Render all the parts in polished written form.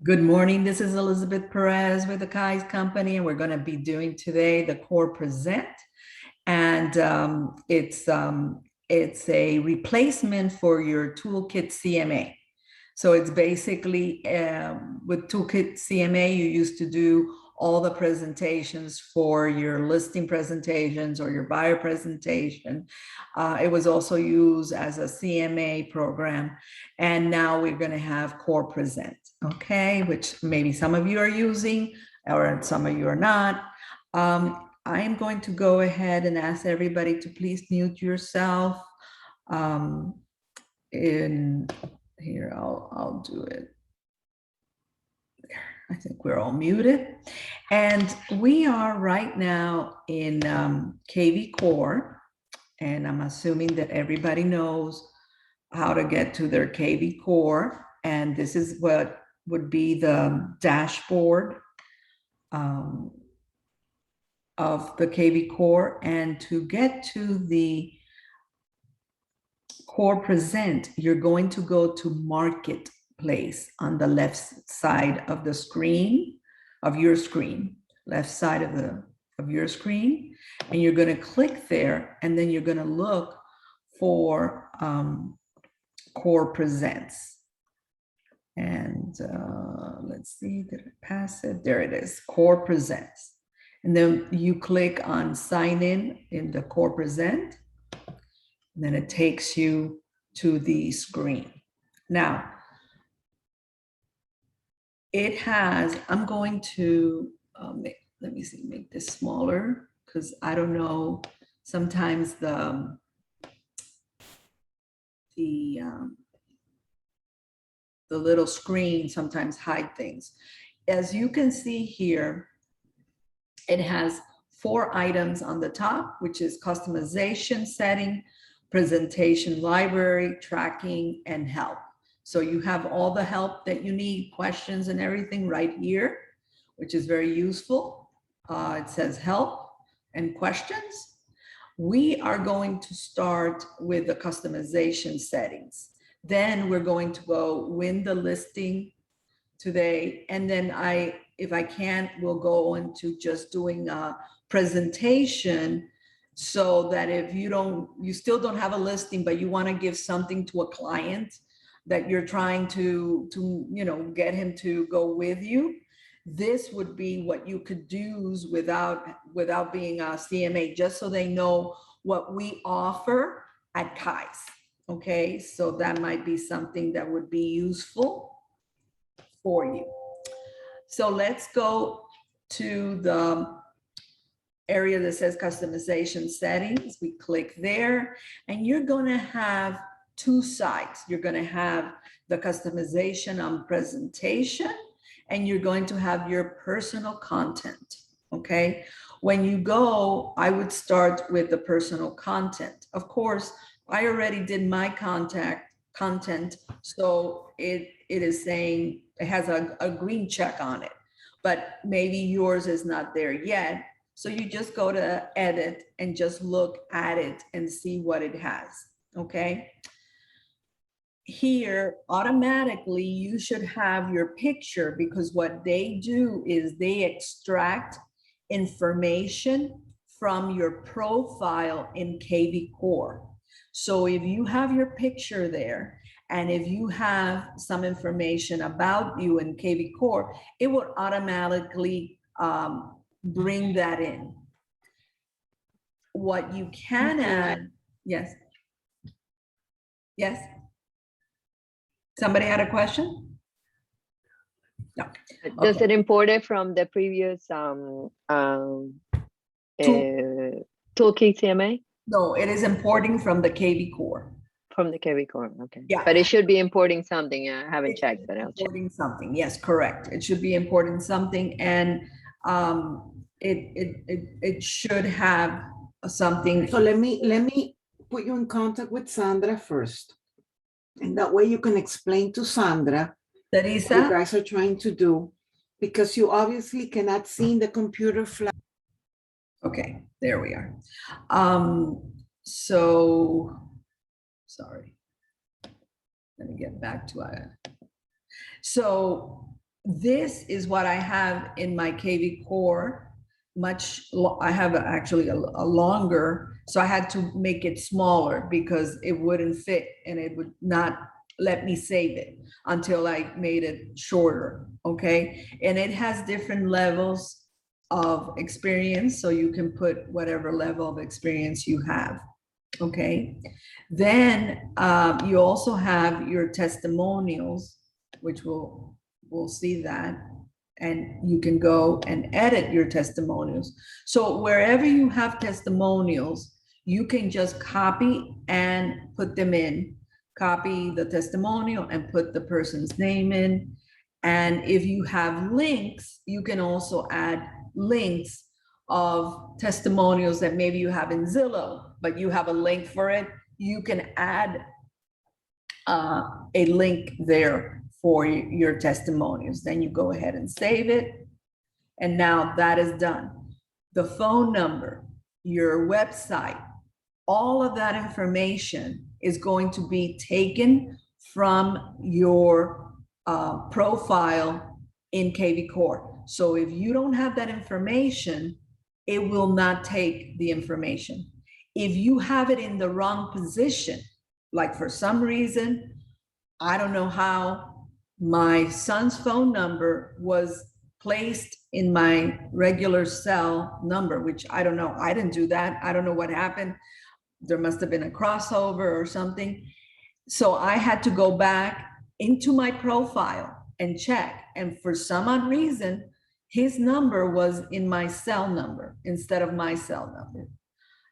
Good morning. This is Elizabeth Perez with the Keyes Company, and we're going to be doing today the Core Present, and it's a replacement for your Toolkit CMA. So it's basically with Toolkit CMA, you used to do all the presentations for your listing presentations or your buyer presentation. It was also used as a CMA program. And now we're going to have Core Present, okay, which maybe some of you are using or some of you are not. I am going to go ahead and ask everybody to please mute yourself. In here, I'll do it. There, I think we're all muted. And we are right now in Kvcore, and I'm assuming that everybody knows how to get to their Kvcore. And this is what would be the dashboard of the Kvcore. And to get to the Core Present, you're going to go to Marketplace on the left side of the screen, of your screen, left side of your screen. And you're going to click there, and then you're going to look for Core Presents. And let's see, did I pass it? There it is, Core Presents. And then you click on sign in the Core Present. And then it takes you to the screen. Now, it has, I'm going to, let me see, make this smaller, because I don't know, sometimes the little screen sometimes hide things. As you can see here, it has 4 items on the top, which is customization setting, presentation library, tracking, and help. So you have all the help that you need, questions and everything right here, which is very useful. It says help and questions. We are going to start with the customization settings. Then we're going to go win the listing today. And then if I can, we'll go into just doing a presentation, so that if you still don't have a listing, but you want to give something to a client that you're trying to get him to go with you, this would be what you could use without being a CMA, just so they know what we offer at Keyes. Okay, so that might be something that would be useful for you. So let's go to the area that says customization settings. We click there, and you're going to have 2 sides. You're going to have the customization on presentation, and you're going to have your personal content. Okay, when you go, I would start with the personal content. Of course, I already did my content, so it is saying it has a green check on it, but maybe yours is not there yet. So you just go to edit and just look at it and see what it has, okay? Here, automatically, you should have your picture, because what they do is they extract information from your profile in Kvcore. So if you have your picture there, and if you have some information about you in Kvcore, it will automatically bring that in. What you can add, yes. Yes. Somebody had a question? No. Does it import it from the previous Toolkit CMA? No, it is importing from the Kvcore. From the Kvcore, okay. Yeah. But it should be importing something. I haven't checked, but I'll check. Importing something, yes, correct. It should be importing something, and it should have something. So let me put you in contact with Sandra first, and that way you can explain to Sandra what you guys are trying to do, because you obviously cannot see in the computer flash. Okay, there we are. So sorry. Let me get back to it. So This is what I have in my Kvcore. I have actually a longer, so I had to make it smaller because it wouldn't fit and it would not let me save it until I made it shorter, okay? And it has different levels of experience, so you can put whatever level of experience you have, okay? Then you also have your testimonials, which we'll see that, and you can go and edit your testimonials. So wherever you have testimonials, you can just copy and put them in. Copy the testimonial and put the person's name in. And if you have links, you can also add links of testimonials that maybe you have in Zillow, but you have a link for it. You can add a link there for your testimonials. Then you go ahead and save it. And now that is done. The phone number, your website, all of that information is going to be taken from your profile in Kvcore. So if you don't have that information, it will not take the information. If you have it in the wrong position, like for some reason, I don't know how, my son's phone number was placed in my regular cell number, which I don't know. I didn't do that. I don't know what happened. There must have been a crossover or something. So I had to go back into my profile and check. And for some odd reason, his number was in my cell number instead of my cell number.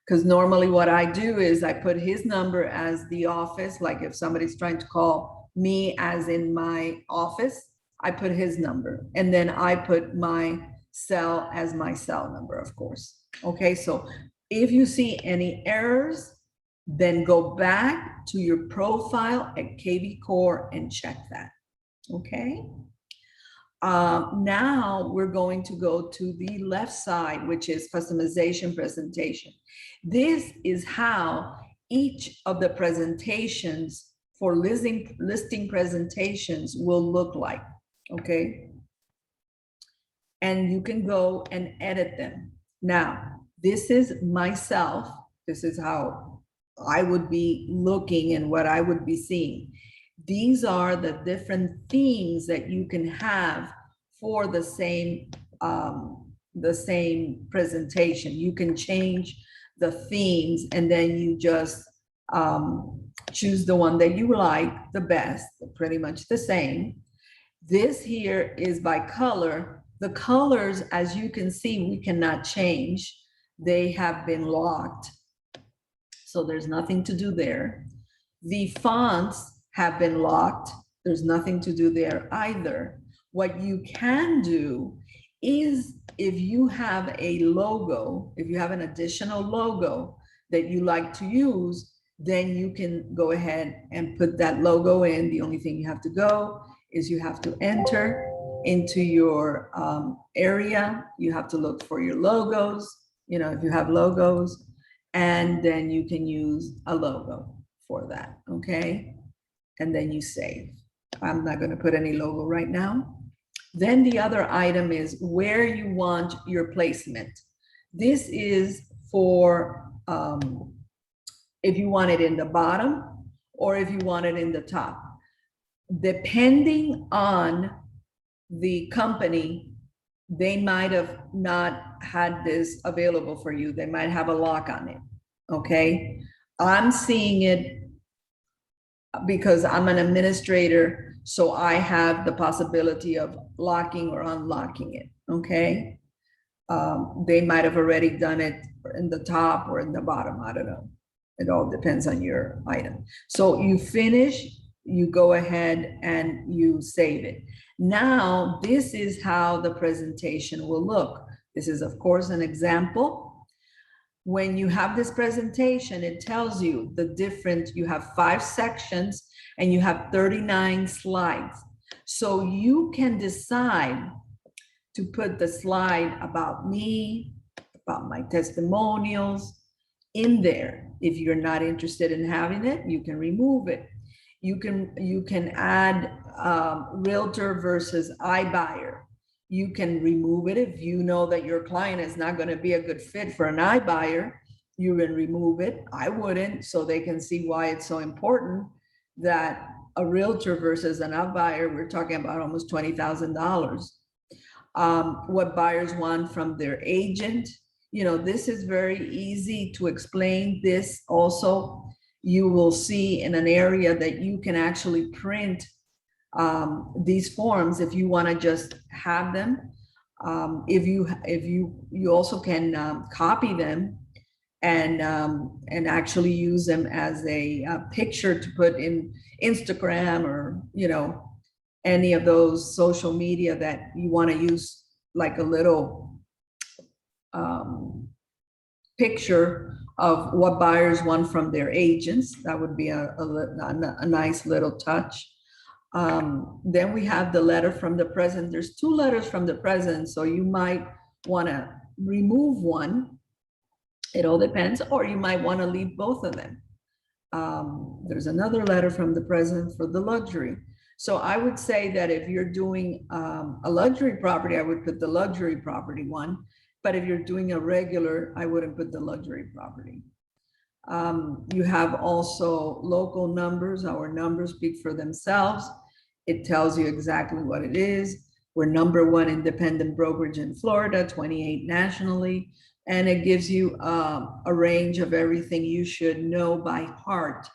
Because normally what I do is I put his number as the office, like if somebody's trying to call me as in my office, I put his number. And then I put my cell as my cell number, of course. Okay, so if you see any errors, then go back to your profile at Kvcore and check that, okay? Now we're going to go to the left side, which is customization presentation. This is how each of the presentations for listing presentations will look like, okay? And you can go and edit them. Now, this is myself. This is how I would be looking and what I would be seeing. These are the different themes that you can have for the same presentation. You can change the themes and then you just choose the one that you like the best, pretty much the same. This here is by color. The colors, as you can see, we cannot change. They have been locked. So there's nothing to do there. The fonts have been locked. There's nothing to do there either. What you can do is if you have a logo, if you have an additional logo that you like to use, then you can go ahead and put that logo in. The only thing you have to go is you have to enter into your area. You have to look for your logos, you know, if you have logos, and then you can use a logo for that, okay? And then you save. I'm not going to put any logo right now. Then the other item is where you want your placement. This is for if you want it in the bottom or if you want it in the top. Depending on the company, they might have not had this available for you. They might have a lock on it, okay? I'm seeing it because I'm an administrator, so I have the possibility of locking or unlocking it, okay? They might have already done it in the top or in the bottom, I don't know. It all depends on your item. So you finish, you go ahead and you save it. Now, this is how the presentation will look. This is, of course, an example. When you have this presentation, it tells you the different, you have 5 sections and you have 39 slides. So you can decide to put the slide about me, about my testimonials in there. If you're not interested in having it, you can remove it. You can add realtor versus iBuyer. You can remove it if you know that your client is not going to be a good fit for an iBuyer. You can remove it. I wouldn't, so they can see why it's so important that a realtor versus an iBuyer, we're talking about almost $20,000. What buyers want from their agent. You know, this is very easy to explain. This also, you will see in an area that you can actually print these forms if you want to just have them. If you also can copy them and actually use them as a picture to put in Instagram or, you know, any of those social media that you want to use, like a little picture of what buyers want from their agents. That would be a nice little touch. Then we have the letter from the president. There's 2 letters from the president, so you might want to remove one. It all depends, or you might want to leave both of them. There's another letter from the president for the luxury. So I would say that if you're doing a luxury property, I would put the luxury property one. But if you're doing a regular, I wouldn't put the luxury property. You have also local numbers. Our numbers speak for themselves. It tells you exactly what it is. We're #1 independent brokerage in Florida, 28 nationally. And it gives you a range of everything you should know by heart.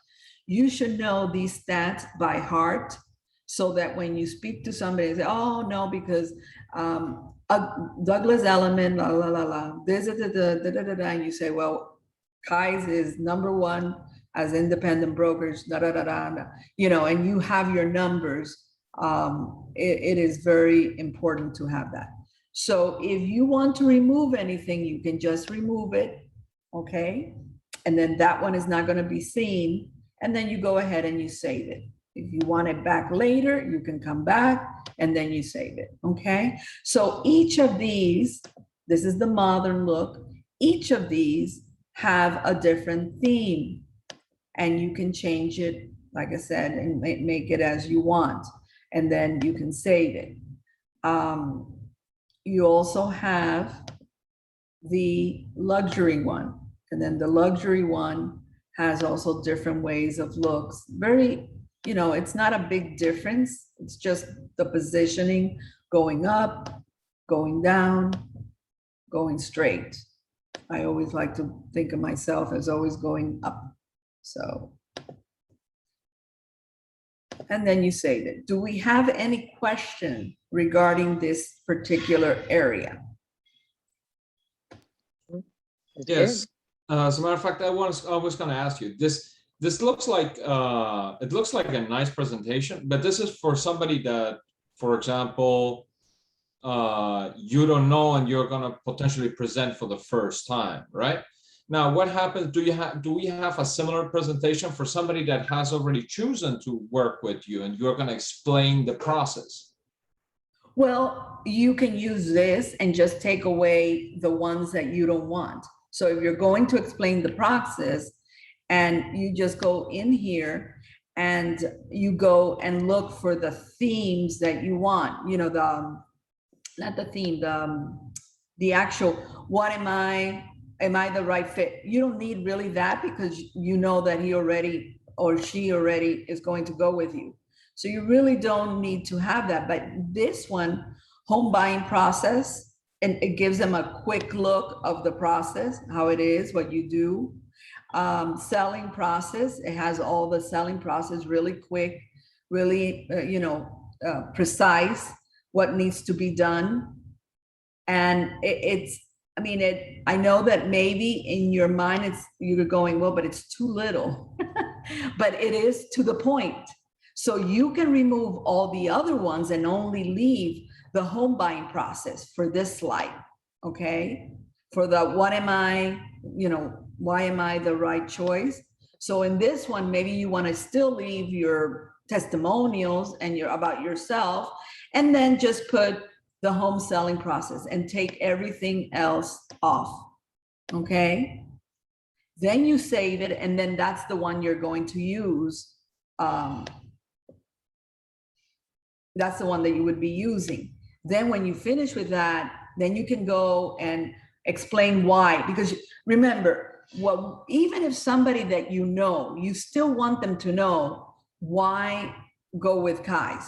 You should know these stats by heart so that when you speak to somebody, they say, oh, no, because Douglas Elliman, la, la, la, la, this, and you say, well, Keyes is #1 as independent brokerage, da, da, da, da, da, you know, and you have your numbers. It is very important to have that. So if you want to remove anything, you can just remove it, okay? And then that one is not going to be seen. And then you go ahead and you save it. If you want it back later, you can come back and then you save it, okay? So each of these, this is the modern look. Each of these have a different theme and you can change it, like I said, and make it as you want. And then you can save it. You also have the luxury one. And then the luxury one has also different ways of looks. Very, you know, it's not a big difference. It's just the positioning, going up, going down, going straight. I always like to think of myself as always going up. So, and then you save it. Do we have any question regarding this particular area? Yes. As a matter of fact, I was going to ask you this. This looks like it looks like a nice presentation, but this is for somebody that, for example, you don't know and you're going to potentially present for the first time, right? Now, what happens? Do we have a similar presentation for somebody that has already chosen to work with you and you're going to explain the process? Well, you can use this and just take away the ones that you don't want. So if you're going to explain the process and you just go in here and you go and look for the themes that you want, you know, not the theme, the actual, what am I the right fit? You don't need really that because you know that he already or she already is going to go with you. So you really don't need to have that. But this one, home buying process, and it gives them a quick look of the process, how it is, what you do. Selling process, it has all the selling process really quick, really, precise, what needs to be done. And I know that maybe in your mind, you're going, well, but it's too little, but it is to the point. So you can remove all the other ones and only leave the home buying process for this slide, okay? For the why am I the right choice? So in this one, maybe you want to still leave your testimonials and about yourself, and then just put the home selling process and take everything else off, okay? Then you save it, and then that's the one you're going to use that's the one that you would be using. Then when you finish with that, then you can go and explain why. Because remember, well, even if somebody that you know, you still want them to know why go with Keyes.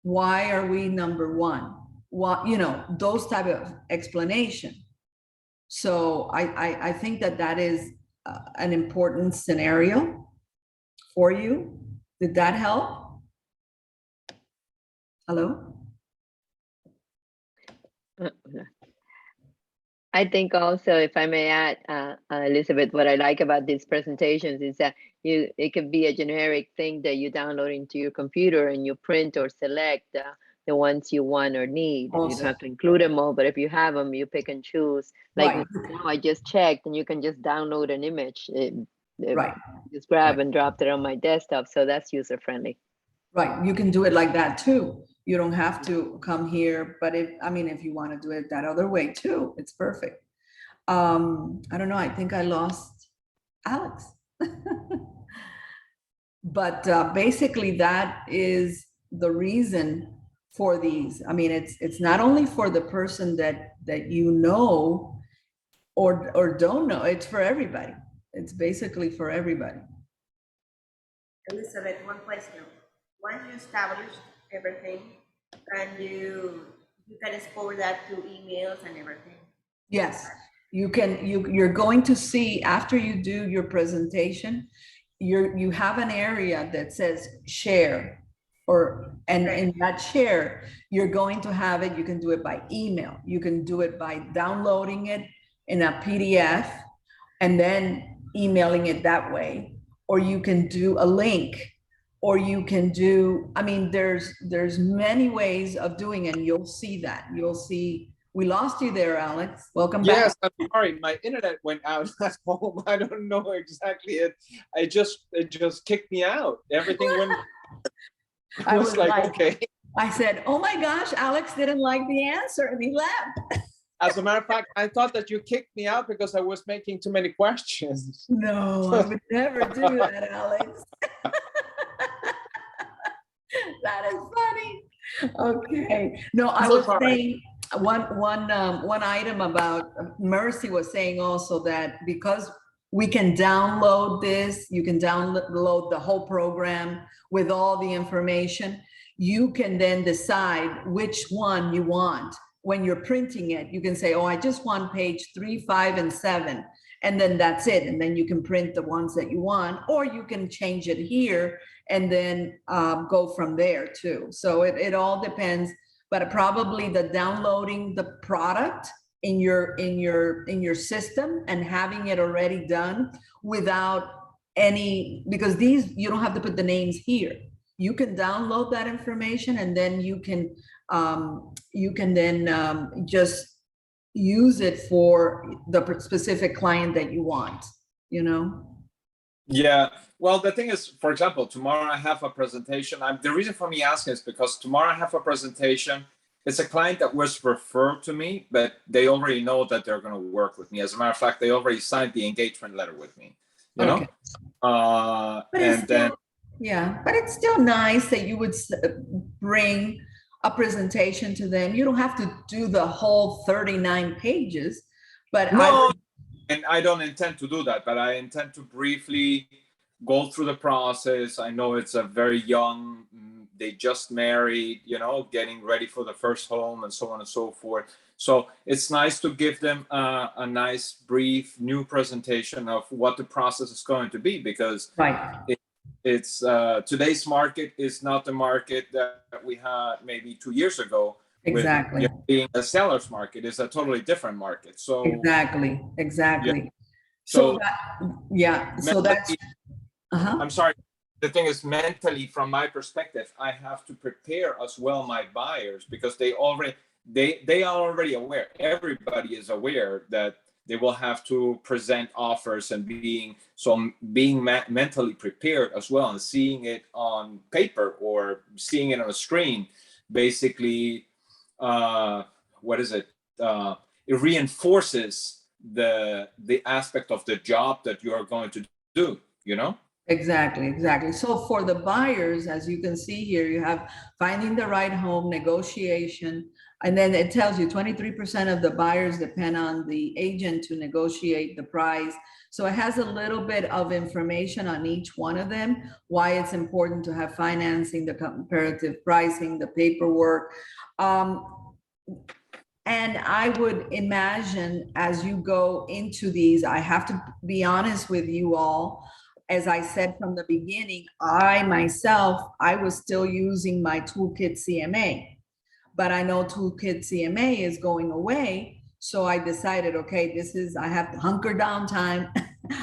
Why are we number one? What, you know, those type of explanation. So I think that that is an important scenario for you. Did that help? Hello? I think also, if I may add, Elizabeth, what I like about these presentations is that it could be a generic thing that you download into your computer and you print or select the ones you want or need. You don't have to include them all, but if you have them, you pick and choose. Like now I just checked, and you can just download an image. Just grab and drop it on my desktop. So that's user friendly. Right, you can do it like that too. You don't have to come here, but if you want to do it that other way too, it's perfect. I don't know, I think I lost Alex. But basically that is the reason for these. I mean, it's not only for the person that you know or don't know, it's for everybody. It's basically for everybody. Elizabeth, one question. Once you establish everything, and you can export that to emails and everything. Yes, you can. You're going to see after you do your presentation, you have an area that says share, and in that share, you're going to have it. You can do it by email. You can do it by downloading it in a PDF and then emailing it that way, or you can do a link. Or you can do, there's many ways of doing it, and you'll see that. You'll see, we lost you there, Alex. Welcome back. Yes, I'm sorry, my internet went out at home. I don't know exactly it just kicked me out. Everything went, I was like, okay. I said, oh my gosh, Alex didn't like the answer and he left. As a matter of fact, I thought that you kicked me out because I was making too many questions. No, I would never do that, Alex. That is funny. Okay. No, I was saying one item about Mercy was saying also that because we can download this, you can download the whole program with all the information. You can then decide which one you want. When you're printing it, you can say, oh, I just want page 3, 5, and 7. And then that's it. And then you can print the ones that you want, or you can change it here and then go from there too. So it all depends, but probably the downloading the product in your system and having it already done without any, because these, you don't have to put the names here. You can download that information and then you can then just use it for the specific client that you want, you know? Yeah, well, the thing is, for example, tomorrow I have a presentation. The reason for me asking is because tomorrow I have a presentation. It's a client that was referred to me, but they already know that they're going to work with me. As a matter of fact, they already signed the engagement letter with me, you know? Yeah, but it's still nice that you would bring a presentation to them. You don't have to do the whole 39 pages, but and I don't intend to do that, but I intend to briefly go through the process. I know it's a very young, they just married, you know, getting ready for the first home and so on and so forth. So it's nice to give them a nice, brief, new presentation of what the process is going to be, because it's today's market is not the market that we had maybe 2 years ago. Exactly. With being a seller's market is a totally different market. So exactly. Yeah. So that's. I'm sorry. The thing is, mentally, from my perspective, I have to prepare as well my buyers, because they are already aware. Everybody is aware that they will have to present offers, and being mentally prepared as well, and seeing it on paper or seeing it on a screen, basically, it reinforces the aspect of the job that you are going to do, you know? Exactly, exactly. So for the buyers, as you can see here, you have finding the right home, negotiation, and then it tells you 23% of the buyers depend on the agent to negotiate the price. So it has a little bit of information on each one of them, why it's important to have financing, the comparative pricing, the paperwork. And I would imagine as you go into these, I have to be honest with you all. As I said from the beginning, I myself, I was still using my Toolkit CMA, but I know Toolkit CMA is going away. So I decided, okay, I have to hunker down time.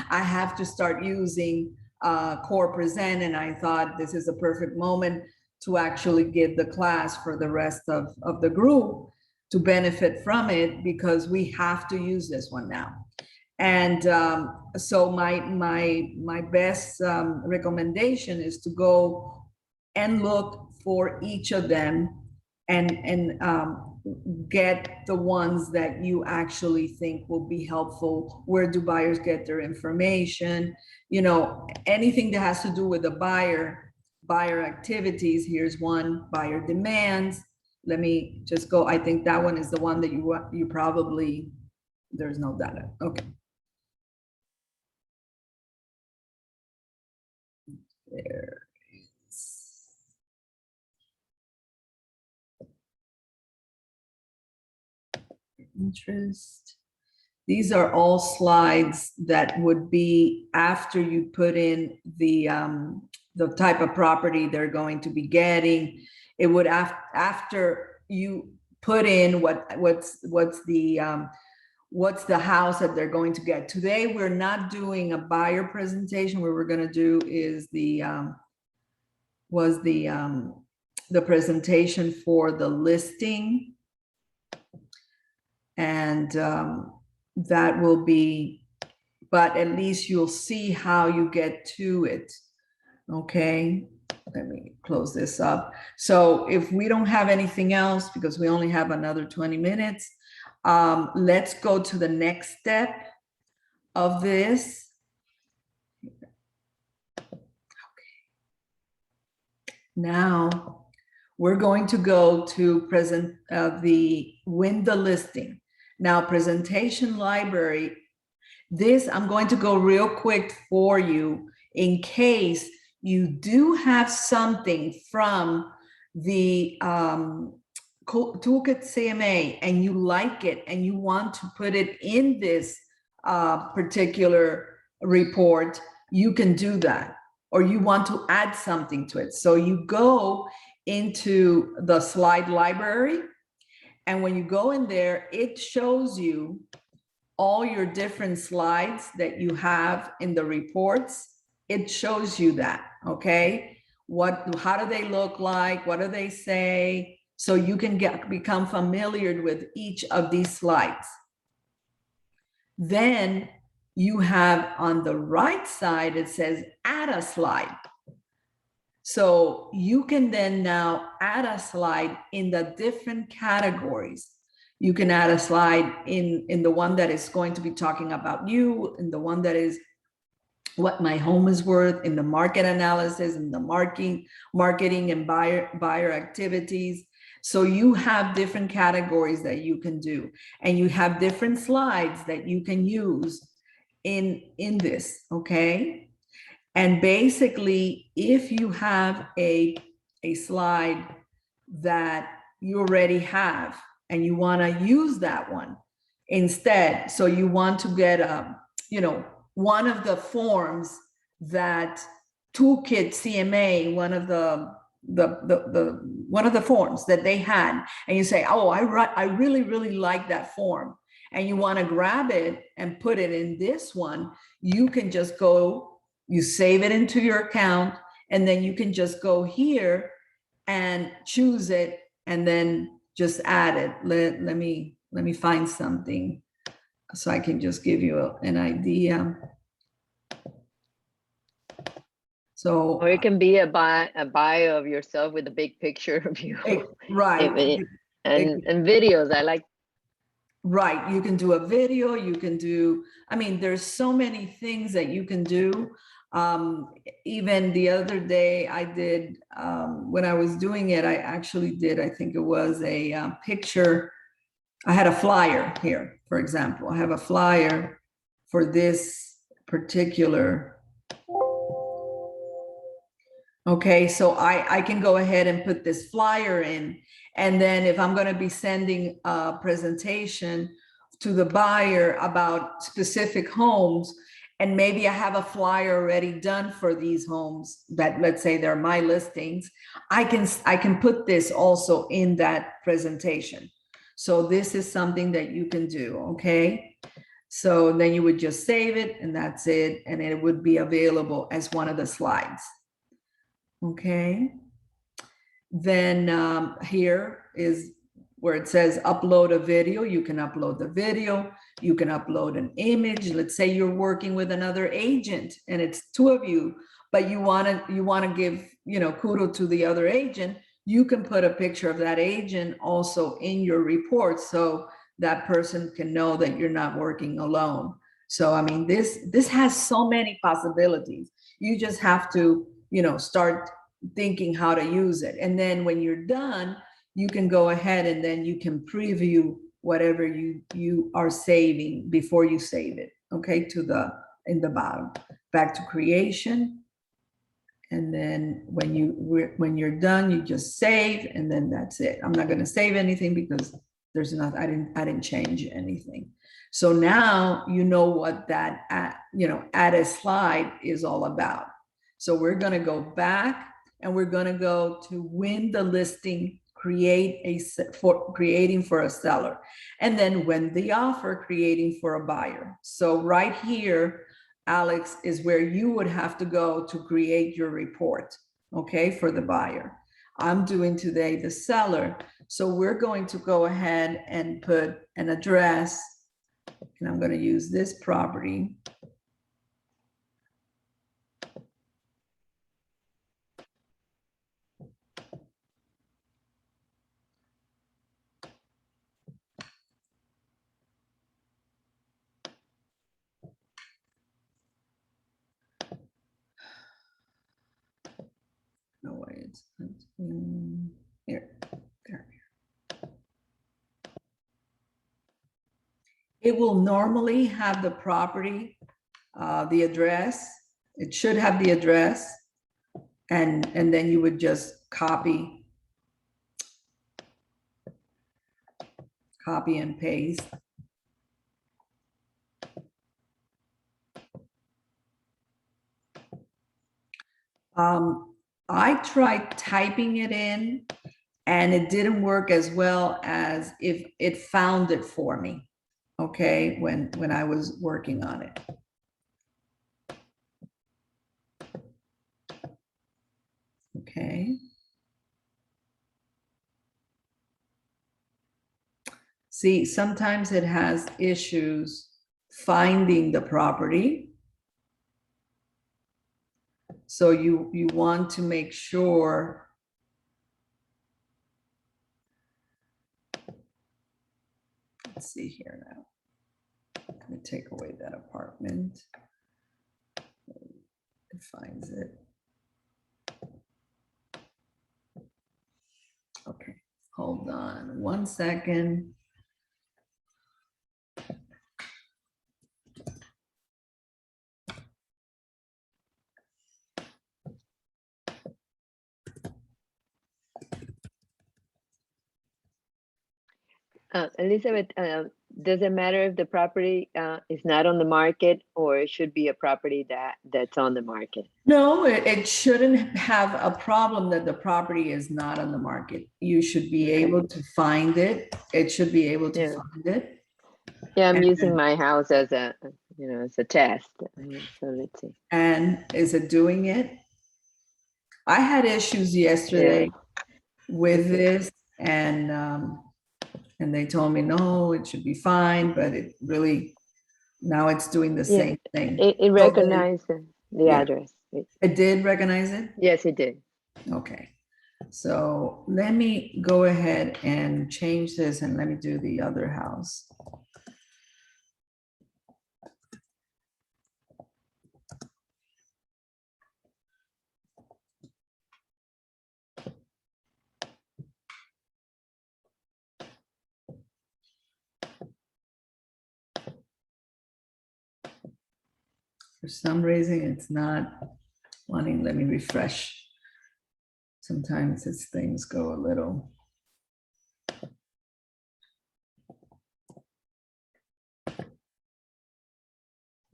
I have to start using Core Present. And I thought this is a perfect moment to actually give the class for the rest of the group to benefit from it, because we have to use this one now. And so my best recommendation is to go and look for each of them and get the ones that you actually think will be helpful. Where do buyers get their information? You know, anything that has to do with the buyer activities. Here's one, buyer demands. Let me just go. I think that one is the one that you probably, there's no data. Okay. There is. Interest. These are all slides that would be after you put in the type of property they're going to be getting. It would after you put in what's the house that they're going to get. Today, we're not doing a buyer presentation. What we're going to do is the presentation for the listing. And that will be, but at least you'll see how you get to it. Okay, let me close this up. So if we don't have anything else, because we only have another 20 minutes, let's go to the next step of this. Okay. Now we're going to go to present the win the listing. Now, presentation library, this I'm going to go real quick for you in case you do have something from the Toolkit CMA and you like it and you want to put it in this particular report, you can do that, or you want to add something to it. So you go into the slide library, and when you go in there, it shows you all your different slides that you have in the reports. It shows you that, okay? How do they look like? What do they say? So you can become familiar with each of these slides. Then you have on the right side, it says add a slide. So you can then now add a slide in the different categories. You can add a slide in the one that is going to be talking about you, in the one that is what my home is worth, in the market analysis, in the marketing and buyer activities. So you have different categories that you can do, and you have different slides that you can use in this, okay? And basically, if you have a slide that you already have and you want to use that one instead, so you want to get one of the forms that Toolkit CMA, one of the forms that they had, and you say, oh, I really like that form, and you want to grab it and put it in this one, you can just go. You save it into your account, and then you can just go here and choose it and then just add it. Let me find something so I can just give you an idea. So, or it can be a bio of yourself with a big picture of you. Right. And videos, I like. Right, you can do a video, you can do, I mean, there's so many things that you can do. Even the other day I did, when I was doing it, I actually did, I think it was a picture. I had a flyer here, for example. I have a flyer for this particular. Okay, so I can go ahead and put this flyer in. And then if I'm going to be sending a presentation to the buyer about specific homes, and maybe I have a flyer already done for these homes that, let's say they're my listings, I can put this also in that presentation. So this is something that you can do, okay? So then you would just save it and that's it. And it would be available as one of the slides. Okay. Then here is where it says upload a video. You can upload the video. You can upload an image. Let's say you're working with another agent and it's two of you, but you want to give, kudos to the other agent. You can put a picture of that agent also in your report so that person can know that you're not working alone. So, I mean, this has so many possibilities. You just have to, start thinking how to use it. And then when you're done, you can go ahead and then you can preview whatever you are saving before you save it. Okay, in the bottom, back to creation. And then when you're done, you just save, and then that's it. I'm not going to save anything because there's not, I didn't change anything. So now you know what that add a slide is all about. So we're going to go back and we're going to go to win the listing, creating for a seller, and then win the offer, creating for a buyer. So right here, Alex, is where you would have to go to create your report, okay, for the buyer. I'm doing today the seller. So we're going to go ahead and put an address, and I'm going to use this property. No way, it's here. There. It will normally have the property, the address. It should have the address, and then you would just copy and paste. I tried typing it in and it didn't work as well as if it found it for me, okay, when I was working on it. Okay. See, sometimes it has issues finding the property. So you want to make sure let's see here now. Let me take away that apartment. It finds it. Okay, hold on 1 second. Elizabeth, does it matter if the property is not on the market, or it should be a property that's on the market? No, it shouldn't have a problem that the property is not on the market. You should be able to find it. It should be able to find it. Yeah, I'm using my house as a, as a test. So let's see. And is it doing it? I had issues yesterday with this, and they told me, no, it should be fine, but it really, now it's doing the same thing. It recognized the address. It did recognize it? Yes, it did. Okay. So let me go ahead and change this and let me do the other house. For some reason, it's not wanting, let me refresh. Sometimes these things go a little.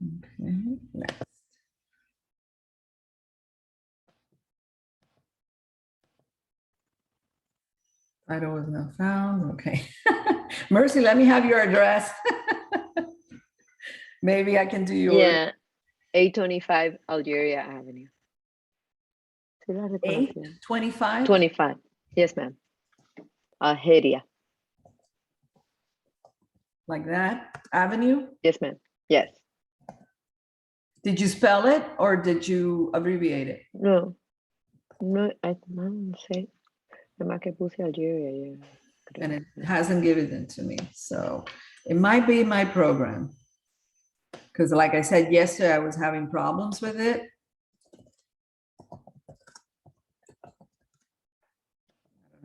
Okay, next. Title was not found, okay. Mercy, let me have your address. Maybe I can do your. Yeah, 825 Algeria Avenue. Sí la reconocí. 825? 25. Yes, ma'am. Algeria. Like that, Avenue? Yes, ma'am. Yes. Did you spell it or did you abbreviate it? No. No, no sé. Nada más que puse Algeria. Yeah. And it hasn't given it to me, so it might be my program. Because like I said yesterday, I was having problems with it. I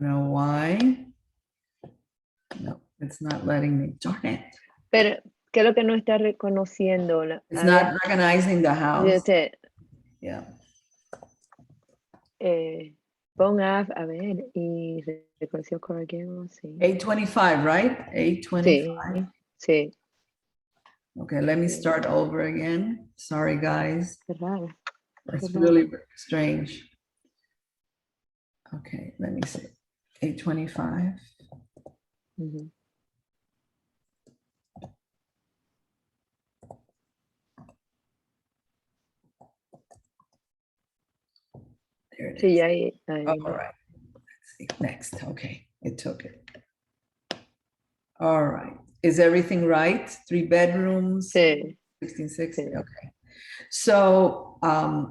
don't know why. No, it's not letting me, darn it. Pero, ¿qué es lo que no está reconociendo? It's not recognizing the house. Yeah. Pon a ver, y reconoció Coral Gables, sí. 825, right? 825. Sí. Okay, let me start over again. Sorry, guys. Qué raro. It's really strange. Okay, let me see. 825. Ujú. There it is. Sí, ahí. All right. Let's see. Next. Okay, it took it. All right. Is everything right? 3 bedrooms? Sí. 1660. Sí. Okay. So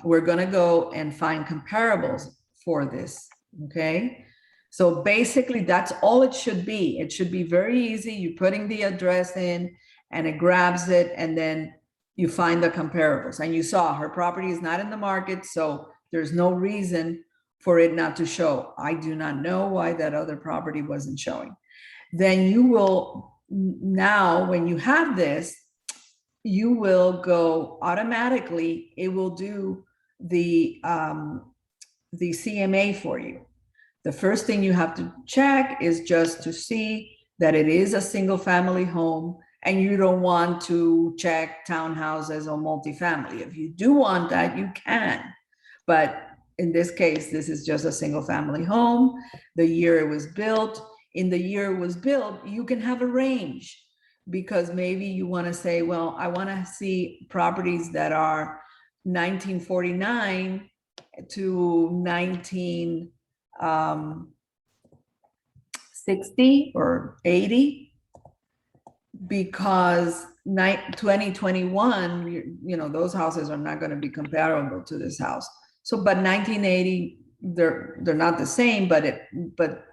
we're going to go and find comparables for this. Okay. So basically, that's all it should be. It should be very easy. You're putting the address in and it grabs it, and then you find the comparables. And you saw her property is not in the market, so there's no reason for it not to show. I do not know why that other property wasn't showing. Then you will, now when you have this, you will go automatically, it will do the CMA for you. The first thing you have to check is just to see that it is a single family home, and you don't want to check townhouses or multifamily. If you do want that, you can. But in this case, this is just a single family home. The year it was built. In the year it was built, you can have a range, because maybe you want to say, well, I want to see properties that are 1949 to 1960 or 80, because 2021, you know, those houses are not going to be comparable to this house. So, but 1980, they're not the same, but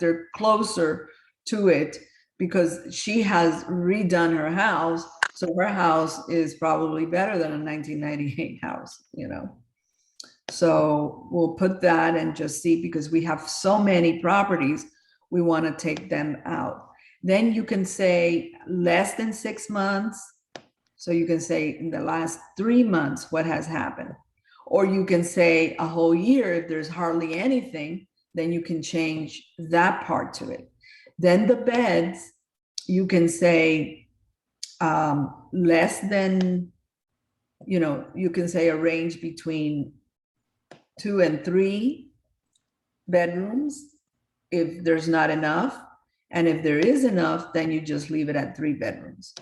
they're closer to it, because she has redone her house. So her house is probably better than a 1998 house, you know. So we'll put that and just see, because we have so many properties, we want to take them out. Then you can say less than 6 months. So you can say in the last 3 months, what has happened? Or you can say a whole year. If there's hardly anything, then you can change that part to it. Then the beds, you can say less than, you know, you can say a range between 2 and 3 bedrooms if there's not enough. And if there is enough, then you just leave it at 3 bedrooms.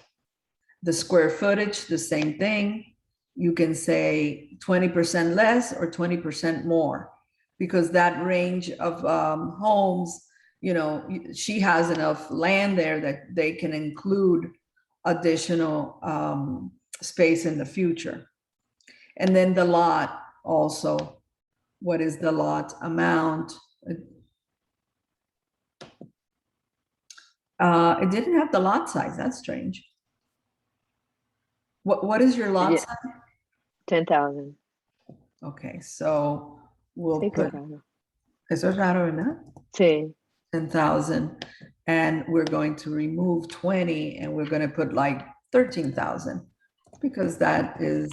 The square footage, the same thing. You can say 20% less or 20% more, because that range of homes, you know, she has enough land there that they can include additional space in the future. And then the lot also. What is the lot amount? It didn't have the lot size. That's strange. What is your lot size? 10,000. Okay, so we'll Sí, put. claro. ¿Eso es raro, verdad? Sí. 10,000, and we're going to remove 20, and we're going to put like 13,000, because that is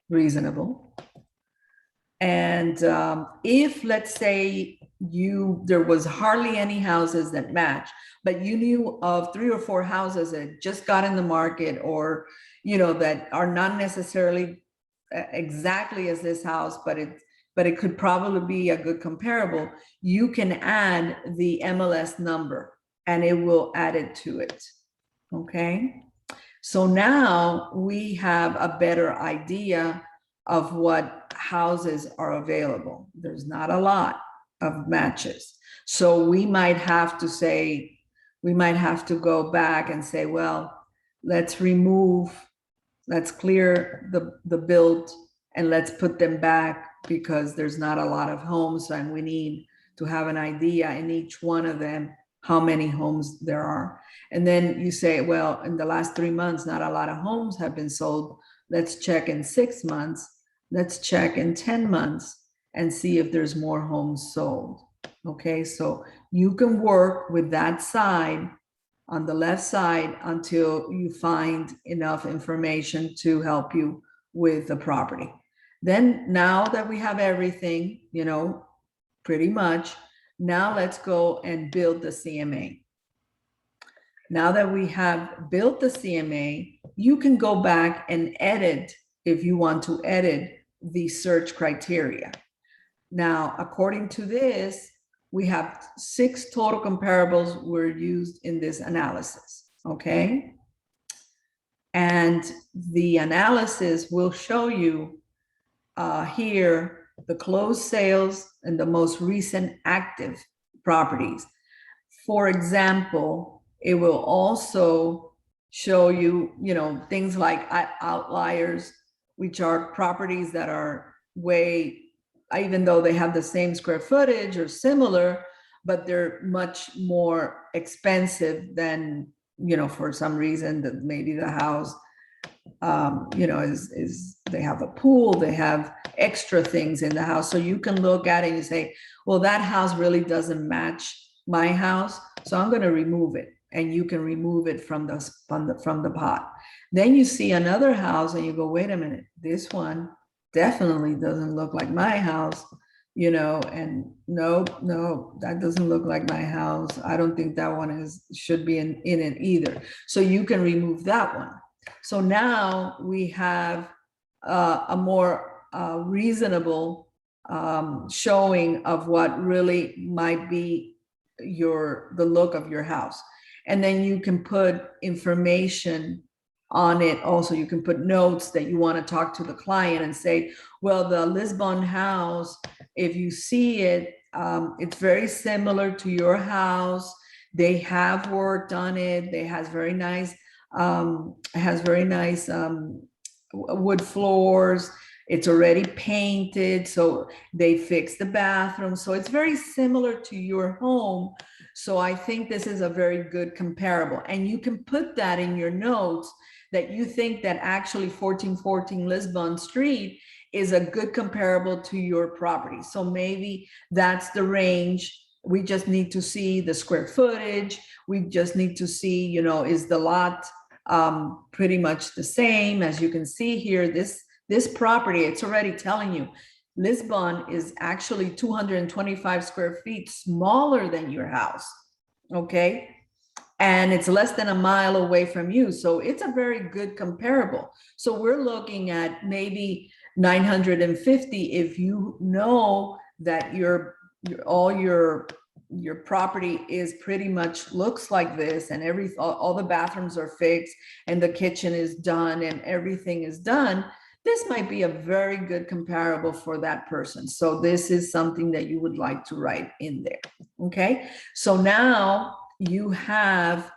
reasonable. And if, let's say, there was hardly any houses that match, but you knew of 3 or 4 houses that just got in the market, or, that are not necessarily exactly as this house, but it could probably be a good comparable, you can add the MLS number and it will add it to it. Okay. So now we have a better idea of what houses are available. There's not a lot of matches. So we might have to go back and say, well, let's clear the build and let's put them back, because there's not a lot of homes, and we need to have an idea in each one of them how many homes there are. And then you say, well, in the last 3 months, not a lot of homes have been sold. Let's check in 6 months. Let's check in 10 months and see if there's more homes sold. Okay, so you can work with that side on the left side until you find enough information to help you with the property. Then now that we have everything, pretty much, now let's go and build the CMA. Now that we have built the CMA, you can go back and edit, if you want to edit, the search criteria. Now, according to this, we have 6 total comparables were used in this analysis, okay? And the analysis will show you here the closed sales and the most recent active properties. For example, it will also show you, things like outliers, which are properties that are way, even though they have the same square footage or similar, but they're much more expensive than, for some reason that maybe the house, is they have a pool, they have extra things in the house. So you can look at it and say, well, that house really doesn't match my house, so I'm going to remove it. And you can remove it from the pot. Then you see another house and you go, wait a minute, this one definitely doesn't look like my house, and no, that doesn't look like my house. I don't think that one should be in it either. So you can remove that one. So now we have a more reasonable showing of what really might be the look of your house. And then you can put information on it. Also, you can put notes that you want to talk to the client and say, well, the Lisbon house, if you see it, it's very similar to your house. They have worked on it. It has very nice wood floors. It's already painted, so they fixed the bathroom. So it's very similar to your home. So I think this is a very good comparable. And you can put that in your notes that you think that actually 1414 Lisbon Street is a good comparable to your property. So maybe that's the range. We just need to see the square footage. We just need to see, is the lot pretty much the same? As you can see here, this property, it's already telling you Lisbon is actually 225 square feet smaller than your house, okay? And it's less than a mile away from you. So it's a very good comparable. So we're looking at maybe 950 if you know that all your property is pretty much looks like this, and all the bathrooms are fixed and the kitchen is done and everything is done. This might be a very good comparable for that person. So this is something that you would like to write in there. Okay. So now you have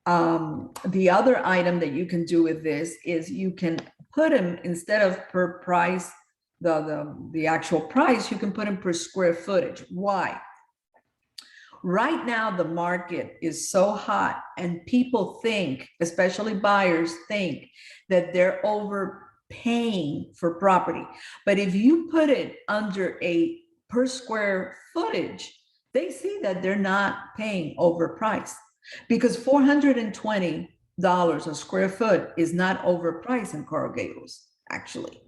the other item that you can do with this is you can put them, instead of per price, the actual price, you can put them per square footage. Why? Right now, the market is so hot and people think, especially buyers think, that they're overpaying for property. But if you put it under a per square footage, they see that they're not paying overpriced, because $420 a square foot is not overpriced in Coral Gables, actually.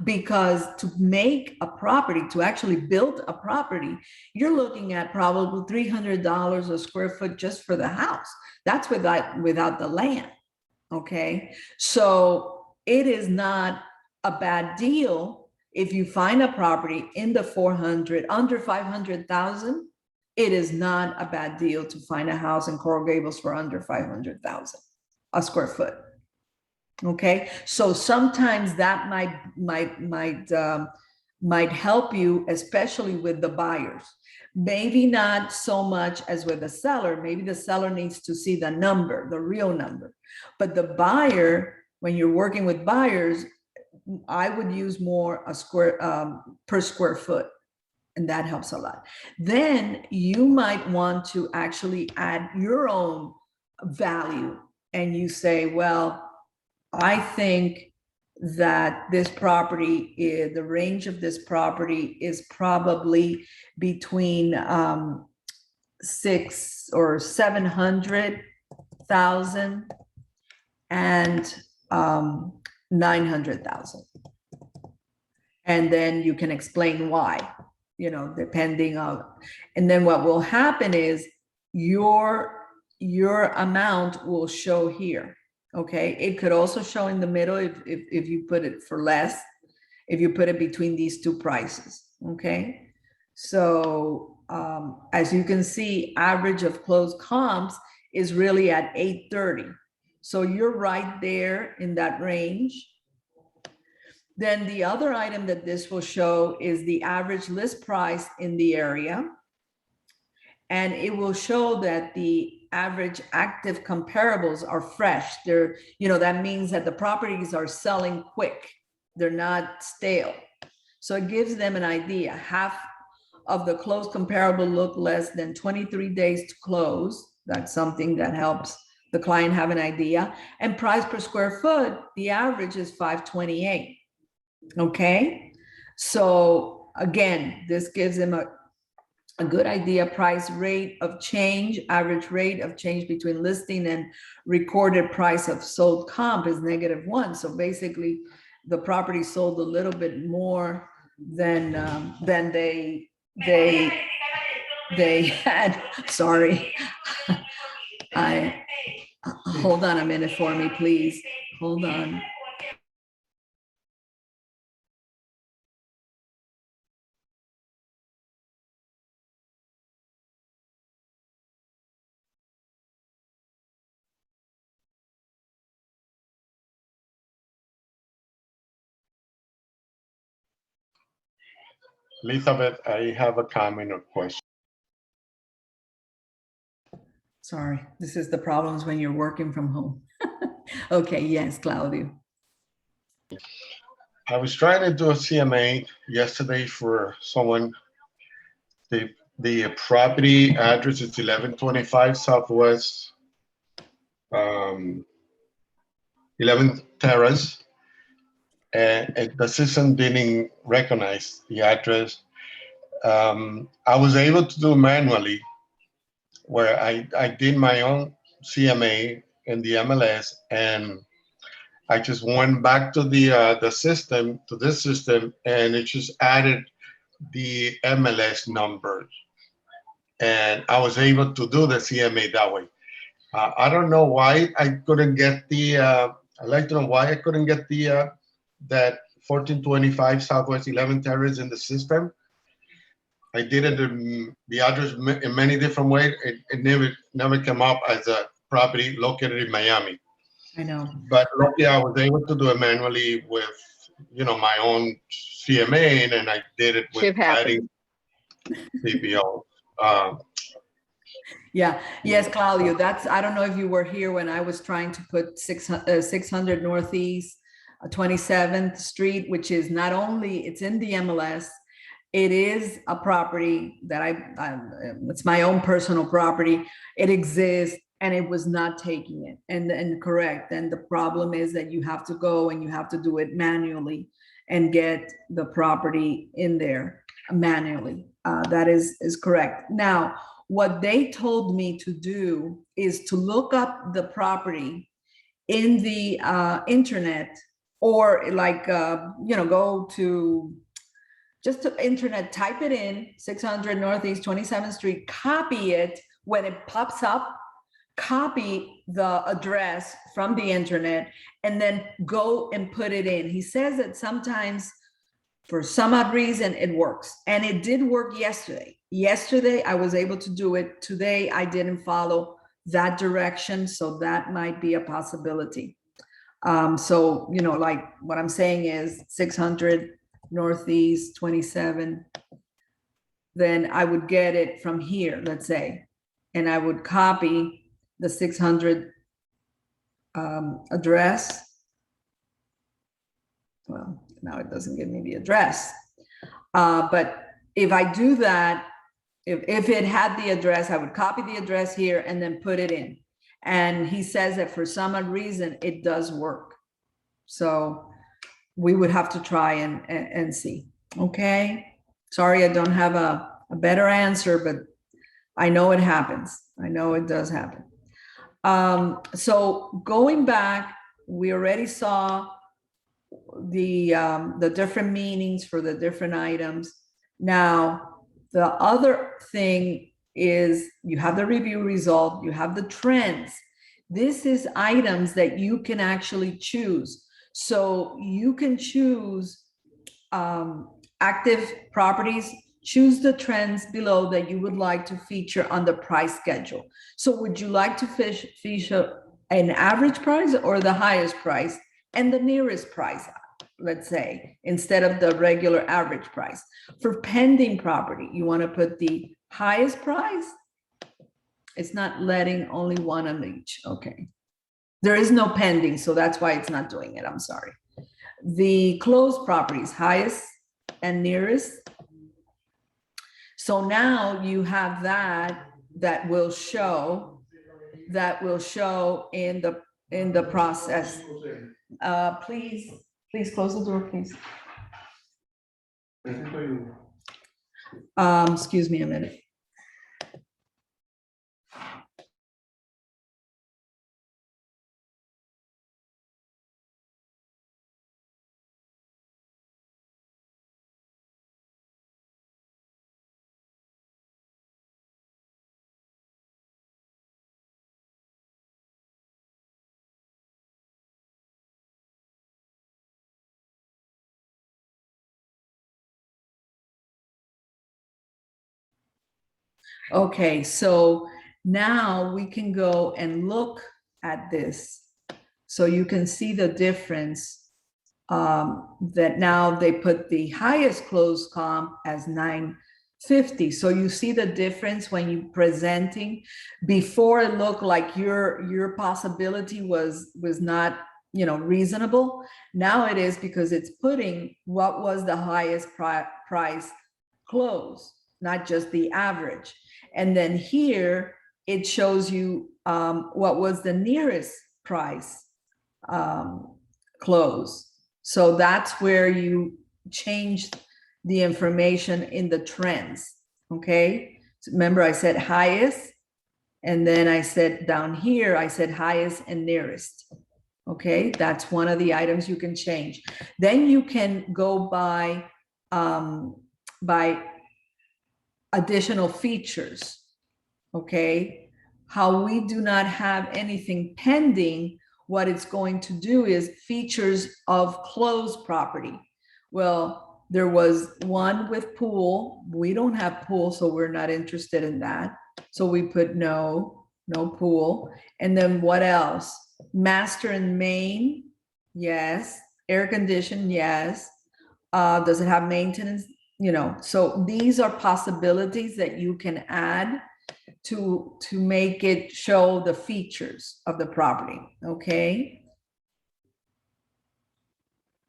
Because to make a property, to actually build a property, you're looking at probably $300 a square foot just for the house. That's without the land, okay? So it is not a bad deal if you find a property in the 400, under 500,000. It is not a bad deal to find a house in Coral Gables for under 500,000 a square foot. Okay, so sometimes that might help you, especially with the buyers. Maybe not so much as with the seller. Maybe the seller needs to see the number, the real number. But the buyer, when you're working with buyers, I would use more a square per square foot, and that helps a lot. Then you might want to actually add your own value, and you say, well, I think that this property is, the range of this property is probably between 600,000 or 700,000 and 900,000. And then you can explain why, you know, depending on, and then what will happen is your amount will show here. Okay, it could also show in the middle if you put it for less, if you put it between these two prices. Okay, so as you can see, average of closed comps is really at 830. So you're right there in that range. Then the other item that this will show is the average list price in the area. And it will show that the average active comparables are fresh. They're, you know, that means that the properties are selling quick. They're not stale. So it gives them an idea. Half of the closed comparable look less than 23 days to close. That's something that helps the client have an idea. And price per square foot, the average is $528. Okay. So again, this gives them a good idea. Price rate of change, average rate of change between listing and recorded price of sold comp is -1. So basically the property sold a little bit more than they had. Sorry. Hold on a minute for me, please. Hold on. Elizabeth, I have a comment or question. Sorry, this is the problems when you're working from home. Okay, yes, Claudio. I was trying to do a CMA yesterday for someone. The property address is 1125 Southwest 11th Terrace. And the system didn't recognize the address. I was able to do manually, where I did my own CMA in the MLS, and I just went back to the system, to this system, and it just added the MLS numbers. And I was able to do the CMA that way. I don't know why I couldn't get the, I'd like to know why I couldn't get the, that 1425 Southwest 11th Terrace in the system. I did it in the address in many different ways. It never came up as a property located in Miami. I know. But luckily I was able to do it manually with, you know, my own CMA, and I did it with adding CPO. Yeah, yes, Claudio, that's, I don't know if you were here when I was trying to put 600 Northeast 27th Street, which is not only, it's in the MLS, it is a property that it's my own personal property. It exists, and it was not taking it. And correct. And the problem is that you have to go and you have to do it manually and get the property in there manually. That is correct. Now, what they told me to do is to look up the property in the internet or like, go to just to internet, type it in 600 Northeast 27th Street, copy it when it pops up, copy the address from the internet, and then go and put it in. He says that sometimes for some odd reason it works, and it did work yesterday. Yesterday I was able to do it. Today I didn't follow that direction, so that might be a possibility. So, like what I'm saying is 600 Northeast 27, then I would get it from here, let's say, and I would copy the 600 address. Well, now it doesn't give me the address. But if I do that, if it had the address, I would copy the address here and then put it in. And he says that for some odd reason, it does work. So we would have to try and see. Okay. Sorry, I don't have a better answer, but I know it happens. I know it does happen. So going back, we already saw the different meanings for the different items. Now, the other thing is you have the review result, you have the trends. This is items that you can actually choose. So you can choose active properties, choose the trends below that you would like to feature on the price schedule. So would you like to feature an average price or the highest price and the nearest price, let's say, instead of the regular average price? For pending property, you want to put the highest price. It's not letting only one on each. Okay. There is no pending, so that's why it's not doing it. I'm sorry. The closed properties, highest and nearest. So now you have that will show in the process. Please close the door, please. Excuse me a minute. Okay, so now we can go and look at this. So you can see the difference that now they put the highest closed comp as 950. So you see the difference when you presenting. Before it looked like your possibility was not, reasonable. Now it is, because it's putting what was the highest price close, not just the average. And then here it shows you what was the nearest price close. So that's where you changed the information in the trends. Okay. So remember, I said highest, and then I said down here, I said highest and nearest. Okay. That's one of the items you can change. Then you can go by additional features. Okay. How we do not have anything pending, what it's going to do is features of closed property. Well, there was one with pool. We don't have pool, so we're not interested in that. So we put no pool. And then what else? Master and main, yes. Air condition, yes. Does it have maintenance? So these are possibilities that you can add to make it show the features of the property. Okay.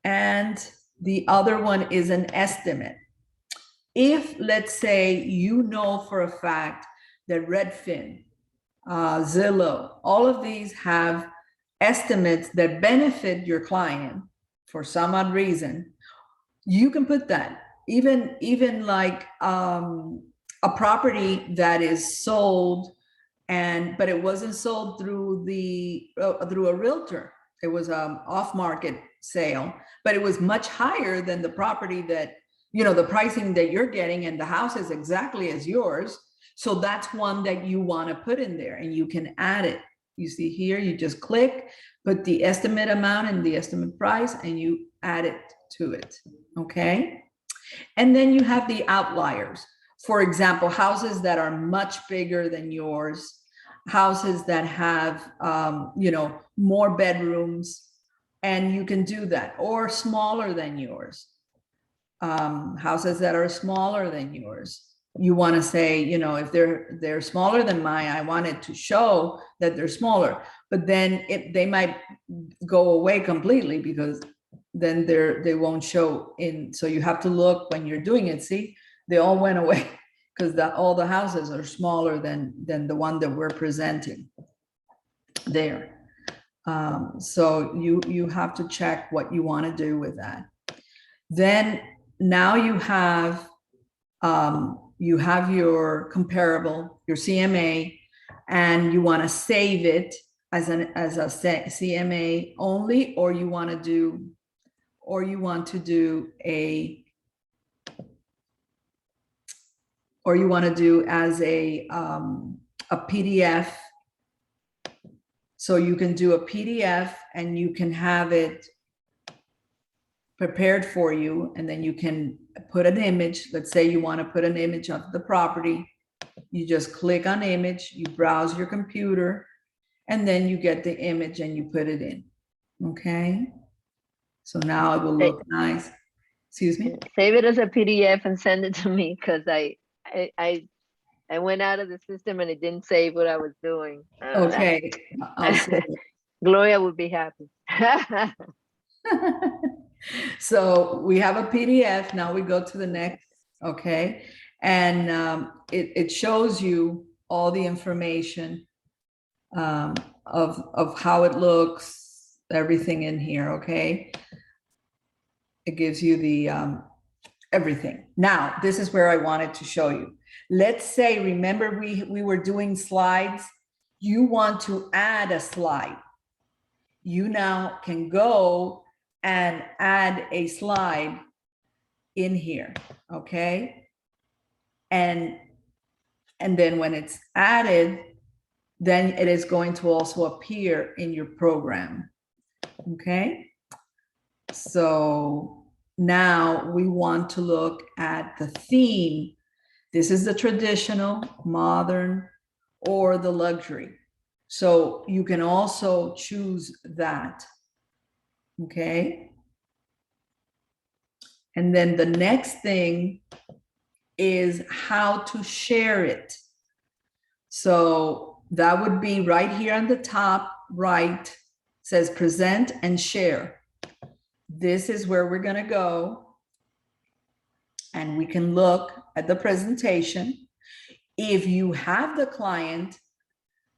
And the other one is an estimate. If, let's say, for a fact that Redfin, Zillow, all of these have estimates that benefit your client for some odd reason, you can put that. Even like a property that is sold but it wasn't sold through a realtor. It was off-market sale, but it was much higher than the property that, the pricing that you're getting, and the house is exactly as yours. So that's one that you want to put in there, and you can add it. You see here, you just click, put the estimate amount and the estimate price, and you add it to it, okay? And then you have the outliers. For example, houses that are much bigger than yours, houses that have, more bedrooms, and you can do that, or smaller than yours. Houses that are smaller than yours. You want to say, if they're smaller than mine, I want it to show that they're smaller, but then they might go away completely, because then they won't show in. So you have to look when you're doing it. See, they all went away because all the houses are smaller than the one that we're presenting there. So you have to check what you want to do with that. Then now you have your comparable, your CMA, and you want to save it as a CMA only, or you want to do as a PDF. So you can do a PDF, and you can have it prepared for you, and then you can put an image. Let's say you want to put an image of the property. You just click on image, you browse your computer, and then you get the image and you put it in. Okay. So now it will look nice. Excuse me? Save it as a PDF and send it to me, because I went out of the system and it didn't save what I was doing. Okay. I'll save it. Gloria would be happy. So we have a PDF. Now we go to the next, okay? And it shows you all the information of how it looks, everything in here, okay? It gives you the everything. Now, this is where I wanted to show you. Let's say, remember we were doing slides. You want to add a slide. You now can go and add a slide in here, okay? And then when it's added, then it is going to also appear in your program, okay? So now we want to look at the theme. This is the traditional, modern, or the luxury. So you can also choose that. Okay. And then the next thing is how to share it. So that would be right here on the top right, says present and share. This is where we're going to go, and we can look at the presentation. If you have the client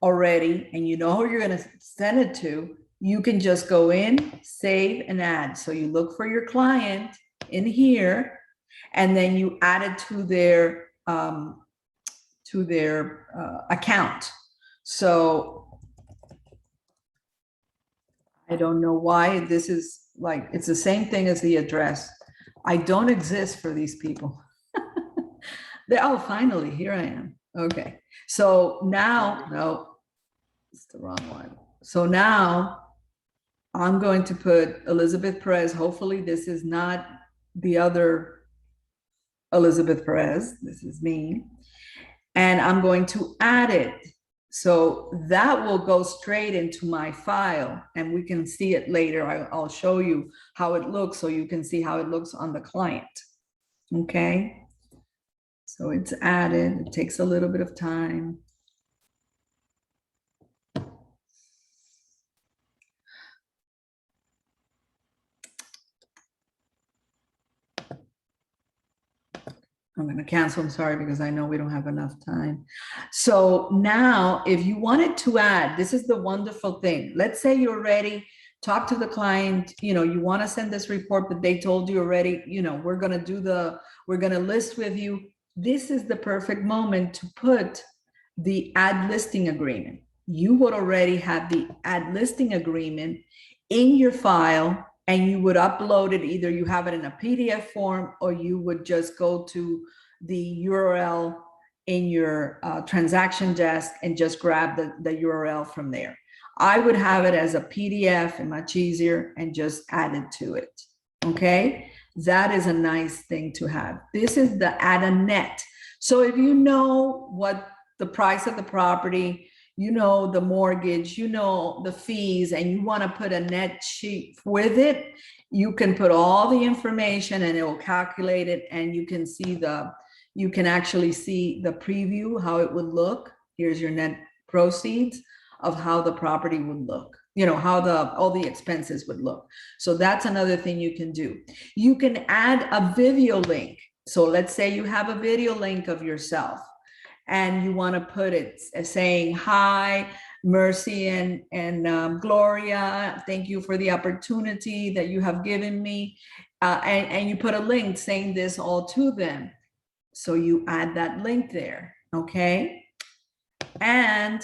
already and you know who you're going to send it to, you can just go in, save, and add. So you look for your client in here, and then you add it to their account. So I don't know why this is like, it's the same thing as the address. I don't exist for these people. Oh, finally, here I am. Okay. So now, no, it's the wrong one. So now I'm going to put Elizabeth Perez. Hopefully this is not the other Elizabeth Perez. This is me. And I'm going to add it. So that will go straight into my file, and we can see it later. I'll show you how it looks so you can see how it looks on the client. Okay. So it's added. It takes a little bit of time. I'm going to cancel, I'm sorry, because I know we don't have enough time. So now if you wanted to add, this is the wonderful thing. Let's say you're ready, talk to the client, you want to send this report, but they told you already, we're going to list with you. This is the perfect moment to put the ad listing agreement. You would already have the ad listing agreement in your file, and you would upload it. Either you have it in a PDF form, or you would just go to the URL in your transaction desk and just grab the URL from there. I would have it as a PDF and much easier, and just add it to it. Okay, that is a nice thing to have. This is the add a net. So if you know what the price of the property, you know the mortgage, you know the fees, and you want to put a net sheet with it, you can put all the information and it will calculate it, and you can see you can actually see the preview, how it would look. Here's your net proceeds of how the property would look, you know, how all the expenses would look. So that's another thing you can do. You can add a video link. So let's say you have a video link of yourself, and you want to put it saying, hi, Mercy and Gloria, thank you for the opportunity that you have given me. And you put a link saying this all to them. So you add that link there, okay? And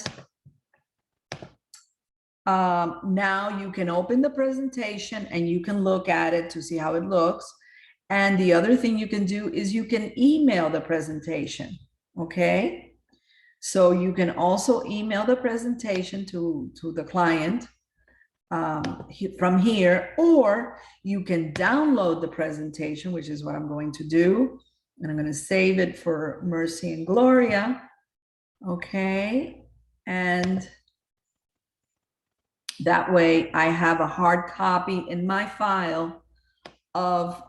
now you can open the presentation and you can look at it to see how it looks. And the other thing you can do is you can email the presentation, okay? So you can also email the presentation to the client from here, or you can download the presentation, which is what I'm going to do. And I'm going to save it for Mercy and Gloria, okay? And that way I have a hard copy in my file of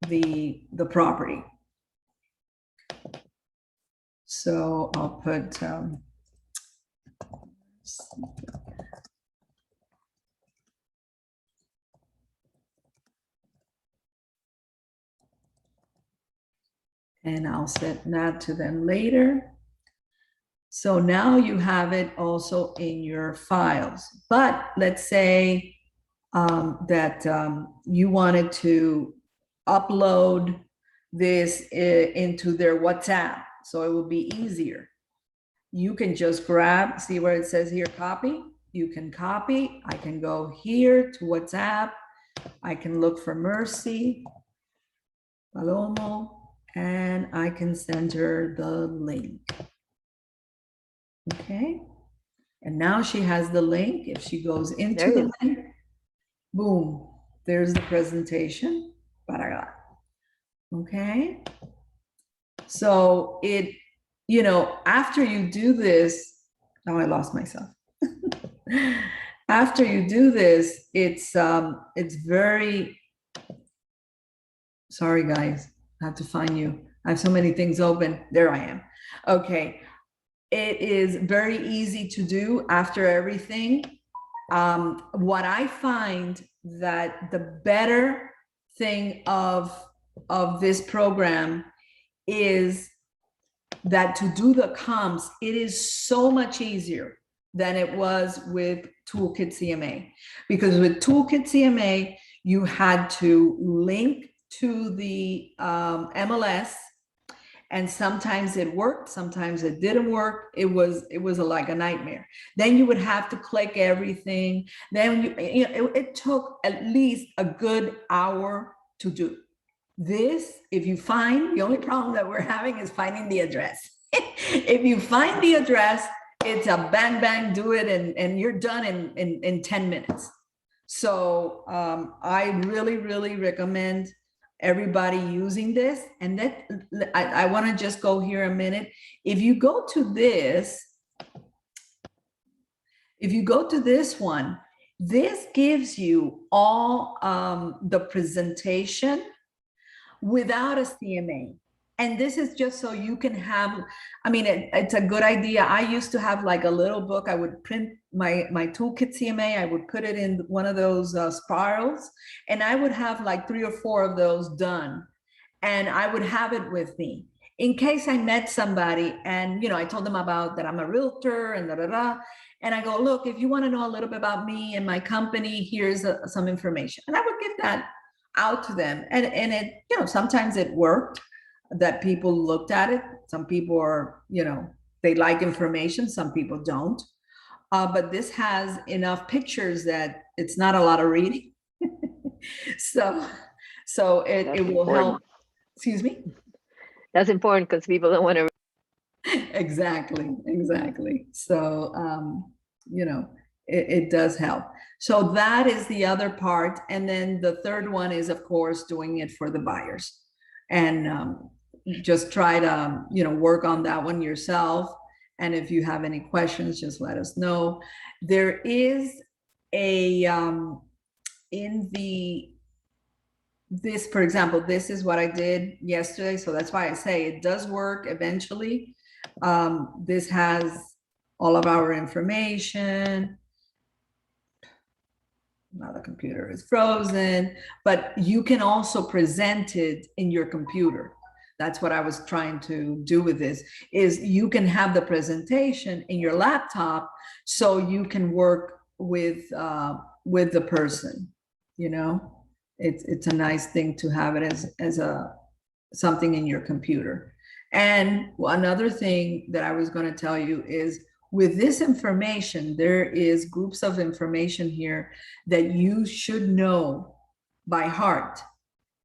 the property. So I'll put and I'll send that to them later. So now you have it also in your files. But let's say that you wanted to upload this into their WhatsApp, so it will be easier. You can just grab, see where it says here, copy? You can copy. I can go here to WhatsApp. I can look for Mercy Palomo, and I can send her the link. Okay, and now she has the link. If she goes into the link, boom, there's the presentation. Okay, so it, you know, after you do this, now I lost myself. After you do this, it's very, sorry guys, I have to find you. I have so many things open. There I am. Okay. It is very easy to do after everything. What I find that the better thing of this program is that to do the comps, it is so much easier than it was with Toolkit CMA. Because with Toolkit CMA, you had to link to the MLS, and sometimes it worked, sometimes it didn't work. It was like a nightmare. Then you would have to click everything. Then it took at least a good hour to do. This, if you find, the only problem that we're having is finding the address. If you find the address, it's a bang, bang, do it, and you're done in 10 minutes. So I really, really recommend everybody using this. And that I want to just go here a minute. If you go to this one, this gives you all the presentation without a CMA. And this is just so you can have, I mean, it's a good idea. I used to have like a little book. I would print my Toolkit CMA. I would put it in one of those spirals, and I would have like 3 or 4 of those done. And I would have it with me in case I met somebody and, you know, I told them about that I'm a realtor and and I go, look, if you want to know a little bit about me and my company, here's some information. And I would give that out to them. And it, you know, sometimes it worked, that people looked at it. Some people are, you know, they like information, some people don't. but this has enough pictures that it's not a lot of reading. So it That's will help. important. Excuse me? That's important because people don't want to. Exactly. So, you know, it does help. So that is the other part. And then the third one is, of course, doing it for the buyers. And just try to, you know, work on that one yourself. And if you have any questions, just let us know. There is a, this, for example, this is what I did yesterday. So that's why I say it does work eventually. This has all of our information. Now the computer is frozen, but you can also present it in your computer. That's what I was trying to do with this, is you can have the presentation in your laptop so you can work with the person, you know. It's a nice thing to have it as something in your computer. And another thing that I was going to tell you is, with this information, there is groups of information here that you should know by heart,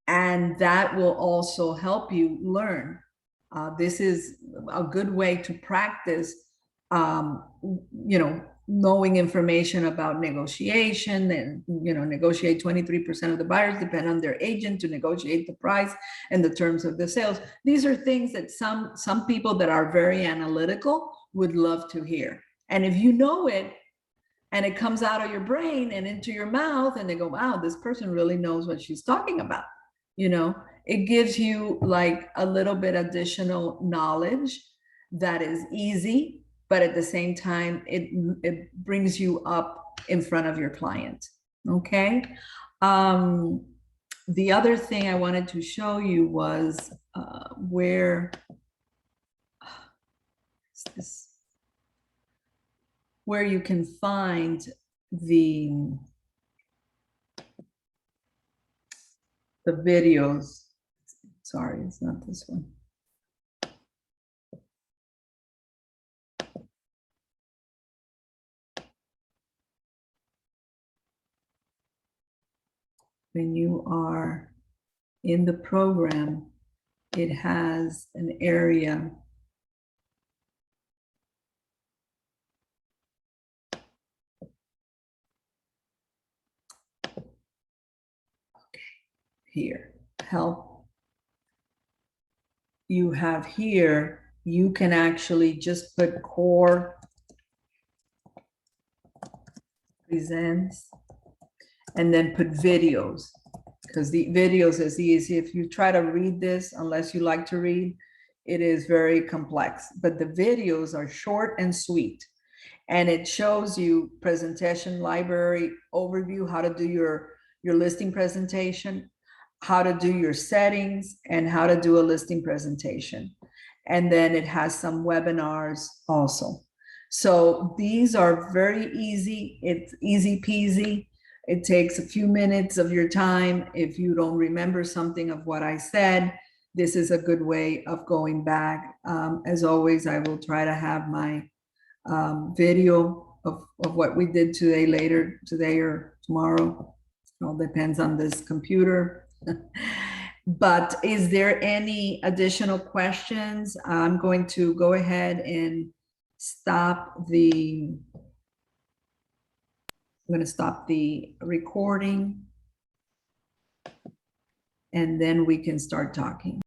and that will also help you learn. This is a good way to practice, you know, knowing information about negotiation, and, you know, negotiate 23% of the buyers depend on their agent to negotiate the price and the terms of the sales. These are things that some people that are very analytical would love to hear. And if you know it and it comes out of your brain and into your mouth and they go, wow, this person really knows what she's talking about, you know, it gives you like a little bit additional knowledge that is easy, but at the same time, it brings you up in front of your client. Okay. The other thing I wanted to show you was where you can find the videos. Sorry, it's not this one. When you are in the program, it has an area here, help. You have here, you can actually just put core presents and then put videos, because the videos is easy. If you try to read this, unless you like to read, it is very complex, but the videos are short and sweet. And it shows you presentation library overview, how to do your listing presentation, how to do your settings, and how to do a listing presentation. And then it has some webinars also. So these are very easy. It's easy peasy. It takes a few minutes of your time. If you don't remember something of what I said, this is a good way of going back. As always, I will try to have my video of what we did today later today or tomorrow. It all depends on this computer. But is there any additional questions? I'm going to go ahead and stop the recording, and then we can start talking.